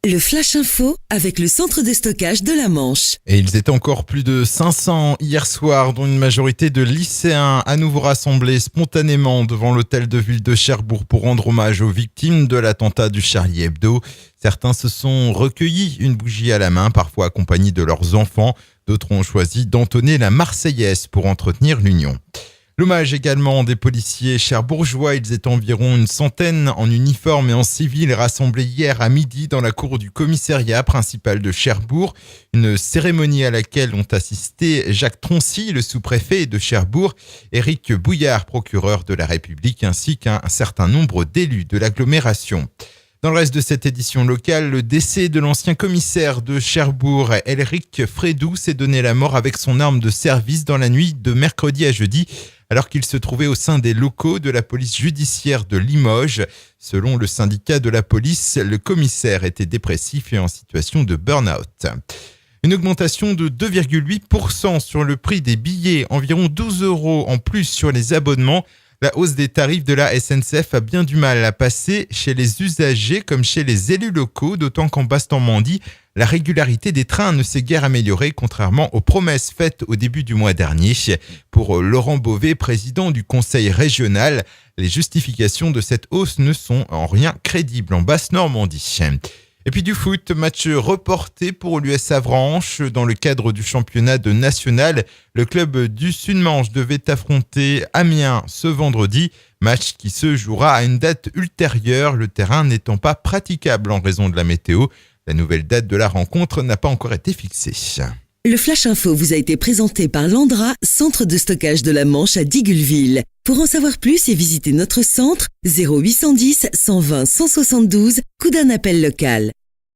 Le Flash Info avec le centre de stockage de la Manche. Et ils étaient encore plus de 500 hier soir, dont une majorité de lycéens à nouveau rassemblés spontanément devant l'hôtel de ville de Cherbourg pour rendre hommage aux victimes de l'attentat du Charlie Hebdo. Certains se sont recueillis, une bougie à la main, parfois accompagnés de leurs enfants. D'autres ont choisi d'entonner la Marseillaise pour entretenir l'union. L'hommage également des policiers cherbourgeois. Ils étaient environ une centaine en uniforme et en civil rassemblés hier à midi dans la cour du commissariat principal de Cherbourg. Une cérémonie à laquelle ont assisté Jacques Troncy, le sous-préfet de Cherbourg, Éric Bouillard, procureur de la République, ainsi qu'un certain nombre d'élus de l'agglomération. Dans le reste de cette édition locale, le décès de l'ancien commissaire de Cherbourg, Elric Frédou, s'est donné la mort avec son arme de service dans la nuit de mercredi à jeudi, alors qu'il se trouvait au sein des locaux de la police judiciaire de Limoges. Selon le syndicat de la police, le commissaire était dépressif et en situation de burn-out. Une augmentation de 2,8% sur le prix des billets, environ 12 € en plus sur les abonnements. La hausse des tarifs de la SNCF a bien du mal à passer chez les usagers comme chez les élus locaux, d'autant qu'en Basse-Normandie, la régularité des trains ne s'est guère améliorée, contrairement aux promesses faites au début du mois dernier. Pour Laurent Beauvais, président du conseil régional, les justifications de cette hausse ne sont en rien crédibles en Basse-Normandie. Et puis du foot, match reporté pour l'US Avranches. Dans le cadre du championnat de national, le club du Sud-Manche devait affronter Amiens ce vendredi. Match qui se jouera à une date ultérieure, le terrain n'étant pas praticable en raison de la météo. La nouvelle date de la rencontre n'a pas encore été fixée. Le Flash Info vous a été présenté par Landra, centre de stockage de la Manche à Digoulville. Pour en savoir plus et visiter notre centre, 0810 120 172, coup d'un appel local.